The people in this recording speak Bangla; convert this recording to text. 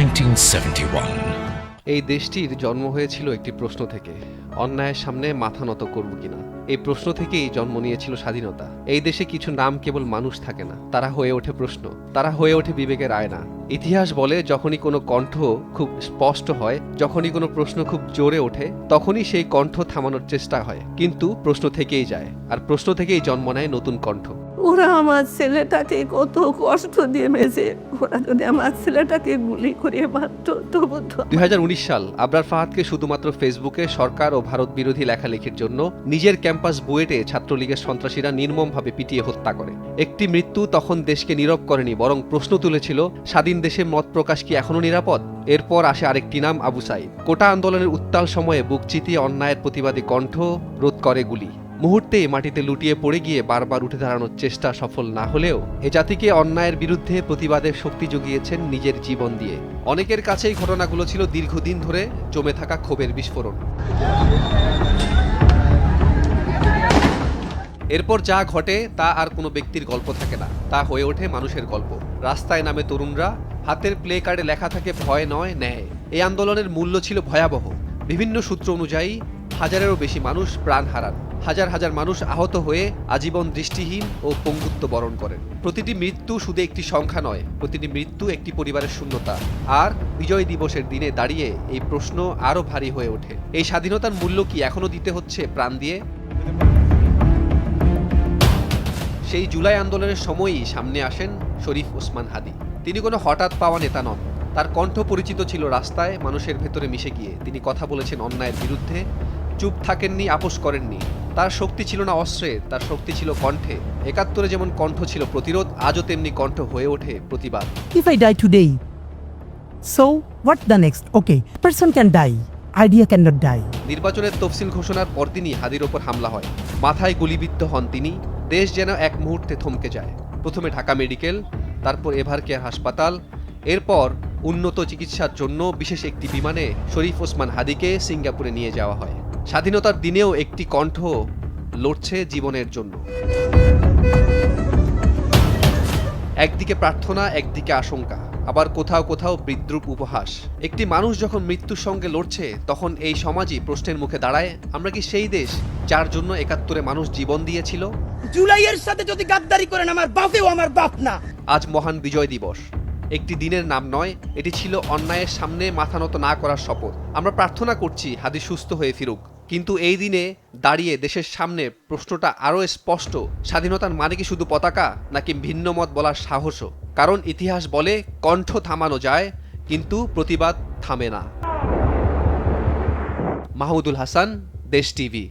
1971. এই দেশটির জন্ম হয়েছিল একটি প্রশ্ন থেকে, অন্যায়ের সামনে মাথা নত করব কিনা। এই প্রশ্ন থেকেই জন্ম নিয়েছিল স্বাধীনতা। এই দেশে কিছু নাম কেবল মানুষ থাকে না, তারা হয়ে ওঠে প্রশ্ন, তারা হয়ে ওঠে বিবেকের আয়না। ইতিহাস বলে যখনই কোনো কণ্ঠ খুব স্পষ্ট হয়, যখনই কোনো প্রশ্ন খুব জোরে ওঠে, তখনই সেই কণ্ঠ থামানোর চেষ্টা হয়, কিন্তু প্রশ্ন থেকেই যায়, আর প্রশ্ন থেকেই জন্ম নেয় নতুন কণ্ঠ। ওরা আমার ছেলেটাকে কত কষ্ট দিয়ে মেরেছে, ওরা যদি আমার ছেলেটাকে গুলি করে মারত তবু তো। 2019 সাল আবরার ফাহাদকে শুধুমাত্র ফেসবুকে সরকার ও ভারত বিরোধী লেখালেখির জন্য নিজের ক্যাম্পাস বুয়েটে ছাত্রলীগের সন্ত্রাসীরা নির্মমভাবে পিটিয়ে হত্যা করে। একটি মৃত্যু তখন দেশকে নীরব করেনি, বরং প্রশ্ন তুলেছিল, স্বাধীন দেশে মত প্রকাশ কি এখনো নিরাপদ? এরপর আসে আরেকটি নাম, আবু সাইদ। কোটা আন্দোলনের উত্তাল সময়ে বুক চিতিয়ে অন্যায়ের প্রতিবাদী কণ্ঠ রোধ করে গুলি। মুহূর্তে মাটিতে লুটিয়ে পড়ে গিয়ে বারবার উঠে দাঁড়ানোর চেষ্টা সফল না হলেও এ জাতিকে অন্যায়ের বিরুদ্ধে প্রতিবাদের শক্তি জুগিয়েছেন নিজের জীবন দিয়ে। অনেকের কাছেই ঘটনাগুলো ছিল দীর্ঘদিন ধরে জমে থাকা ক্ষোভের বিস্ফোরণ। এরপর যা ঘটে তা আর কোনো ব্যক্তির গল্প থাকে না, তা হয়ে ওঠে মানুষের গল্প। রাস্তায় নামে তরুণরা, হাতের প্লে কার্ডে লেখা থাকে ভয় নয় ন্যায়। এই আন্দোলনের মূল্য ছিল ভয়াবহ। বিভিন্ন সূত্র অনুযায়ী হাজারেরও বেশি মানুষ প্রাণ হারান, হাজার হাজার মানুষ আহত হয়ে আজীবন দৃষ্টিহীন ও পঙ্গুত্ব বরণ করেন। প্রতিটি মৃত্যু শুধু একটি সংখ্যা নয়, প্রতিটি মৃত্যু একটি পরিবারের শূন্যতা। আর বিজয় দিবসের দিনে দাঁড়িয়ে এই প্রশ্ন আরও ভারী হয়ে ওঠে, এই স্বাধীনতার মূল্য কি এখনো দিতে হচ্ছে প্রাণ দিয়ে? সেই জুলাই আন্দোলনের সময়ই সামনে আসেন শরীফ ওসমান হাদী। তিনি কোনো হঠাৎ পাওয়া নেতা নন। তার কণ্ঠ পরিচিত ছিল রাস্তায়, মানুষের ভেতরে মিশে গিয়ে। তিনি কথা বলেছেন অন্যায়ের বিরুদ্ধে, চুপ থাকেননি, আপোষ করেননি। তার শক্তি ছিল না অস্ত্রে, তার শক্তি ছিল কণ্ঠে। ৭১-এ যেমন কণ্ঠ ছিল প্রতিরোধ, আজও তেমনি কণ্ঠ হয়ে ওঠে প্রতিবাদ। If I die today, so what the next? Okay, person can die, idea cannot die. নির্বাচনের তফসিল ঘোষণার পরদিনই হাদীর ওপর হামলা হয়, মাথায় গুলিবিদ্ধ হন তিনি। দেশ যেন এক মুহূর্তে থমকে যায়। প্রথমে ঢাকা মেডিকেল, তারপর এভার কেয়ার হাসপাতাল, এরপর উন্নত চিকিৎসার জন্য বিশেষ একটি বিমানে শরীফ ওসমান হাদীকে সিঙ্গাপুরে নিয়ে যাওয়া হয়। স্বাধীনতার দিনেও একটি কণ্ঠ লড়ছে জীবনের জন্য। একদিকে প্রার্থনা, একদিকে আশঙ্কা, আবার কোথাও কোথাও বিদ্রূপ উপহাস। একটি মানুষ যখন মৃত্যুর সঙ্গে লড়ছে, তখন এই সমাজই প্রশ্নের মুখে দাঁড়ায়, আমরা কি সেই দেশ যার জন্য ৭১-এ মানুষ জীবন দিয়েছিল? জুলাইয়ের সাথে যদি গাদ্দারি করেন, আমার বাপেও আমার বাপ না। আজ মহান বিজয় দিবস একটি দিনের নাম নয়, এটি ছিল অন্যায়ের সামনে মাথা নত না করার শপথ। আমরা প্রার্থনা করছি হাদী সুস্থ হয়ে ফিরুক, কিন্তু এই দিনে দাঁড়িয়ে দেশের সামনে প্রশ্নটা আরও স্পষ্ট, স্বাধীনতার মানে কি শুধু পতাকা, নাকি ভিন্ন মত বলার সাহসও? কারণ ইতিহাস বলে কণ্ঠ থামানো যায়, কিন্তু প্রতিবাদ থামে না। মাহমুদুল হাসান, দেশ টিভি।